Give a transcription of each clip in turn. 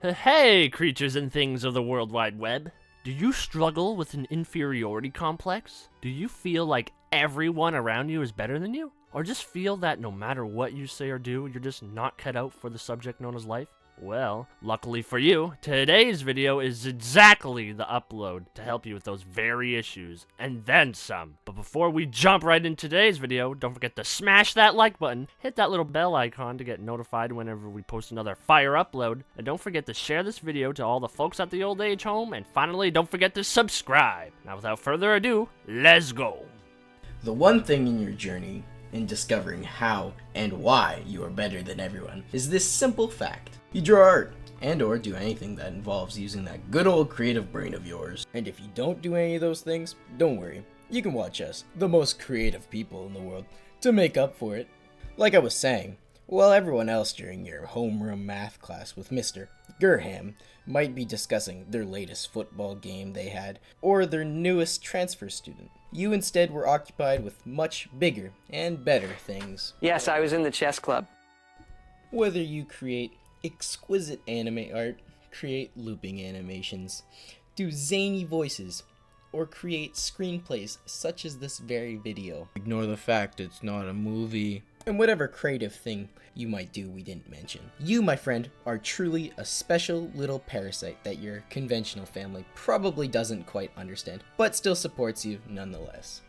Hey, creatures and things of the World Wide Web. Do you struggle with an inferiority complex? Do you feel like everyone around you is better than you? Or just feel that no matter what you say or do, you're just not cut out for the subject known as life? Well, luckily for you, today's video is exactly the upload to help you with those very issues, and then some. But before we jump right into today's video, don't forget to smash that like button, hit that little bell icon to get notified whenever we post another fire upload, and don't forget to share this video to all the folks at the old age home, and finally, don't forget to subscribe. Now, without further ado, let's go. The one thing in your journey in discovering how and why you are better than everyone is this simple fact. You draw art and or do anything that involves using that good old creative brain of yours. And if you don't do any of those things, don't worry. You can watch us, the most creative people in the world, to make up for it. Like I was saying, while everyone else during your homeroom math class with Mr. Gurham might be discussing their latest football game they had, or their newest transfer student, you instead were occupied with much bigger and better things. Yes, I was in the chess club. Whether you create exquisite anime art, create looping animations, do zany voices, or create screenplays such as this very video. Ignore the fact it's not a movie. And whatever creative thing you might do we didn't mention. You, my friend, are truly a special little parasite that your conventional family probably doesn't quite understand, but still supports you nonetheless.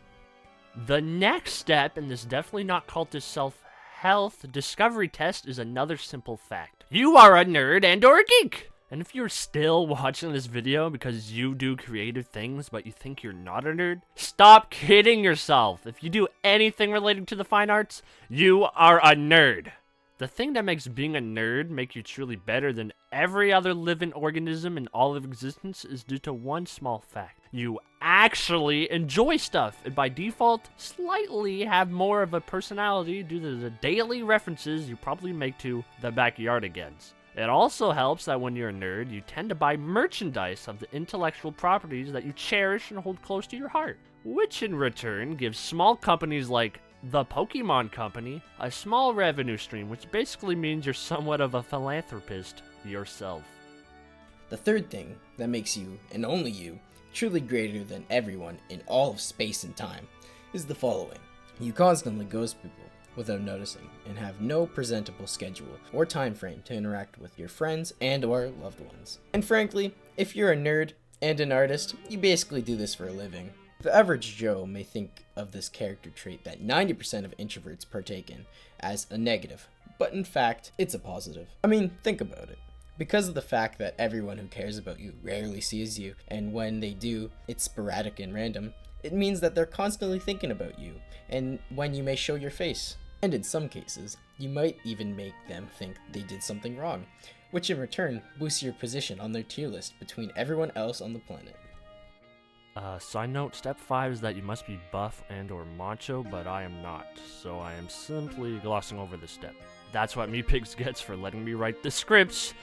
The next step in this definitely not cultist self-health discovery test is another simple fact. You are a nerd and or a geek! And if you're still watching this video because you do creative things but you think you're not a nerd, stop kidding yourself. If you do anything related to the fine arts, you are a nerd. The thing that makes being a nerd make you truly better than every other living organism in all of existence is due to one small fact. You actually enjoy stuff, and by default, slightly have more of a personality due to the daily references you probably make to the Backyardigans. It also helps that when you're a nerd, you tend to buy merchandise of the intellectual properties that you cherish and hold close to your heart, which in return gives small companies like the Pokemon Company a small revenue stream, which basically means you're somewhat of a philanthropist yourself. The third thing that makes you, and only you, truly greater than everyone in all of space and time is the following. You constantly ghost people without noticing and have no presentable schedule or time frame to interact with your friends and or loved ones. And frankly, if you're a nerd and an artist, you basically do this for a living. The average Joe may think of this character trait that 90% of introverts partake in as a negative, but in fact, it's a positive. I mean, think about it. Because of the fact that everyone who cares about you rarely sees you, and when they do, it's sporadic and random, it means that they're constantly thinking about you, and when you may show your face. And in some cases, you might even make them think they did something wrong, which in return boosts your position on their tier list between everyone else on the planet. Side note, step 5 is that you must be buff and or macho, but I am not, so I am simply glossing over this step. That's what Meepigs gets for letting me write the scripts.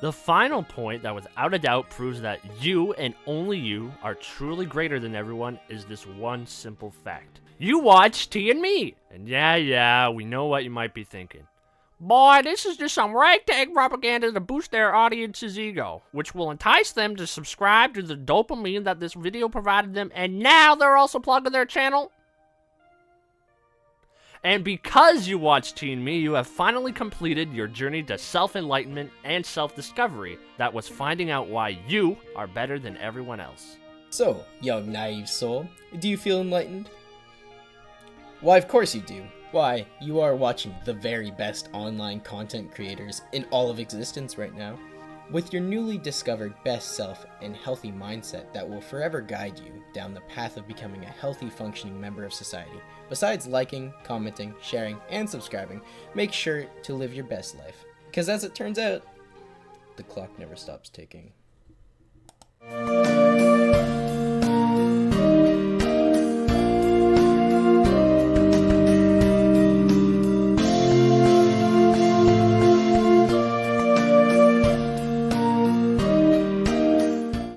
The final point that without a doubt proves that you and only you are truly greater than everyone is this one simple fact. You watch T and Me! And yeah, we know what you might be thinking. Boy, this is just some ragtag propaganda to boost their audience's ego, which will entice them to subscribe to the dopamine that this video provided them, and now they're also plugging their channel. And because you watched Teen Me, you have finally completed your journey to self-enlightenment and self-discovery. That was finding out why you are better than everyone else. So, young naive soul, do you feel enlightened? Why, of course you do. Why, you are watching the very best online content creators in all of existence right now. With your newly discovered best self and healthy mindset that will forever guide you down the path of becoming a healthy, functioning member of society. Besides liking, commenting, sharing, and subscribing, make sure to live your best life. Because as it turns out, the clock never stops ticking.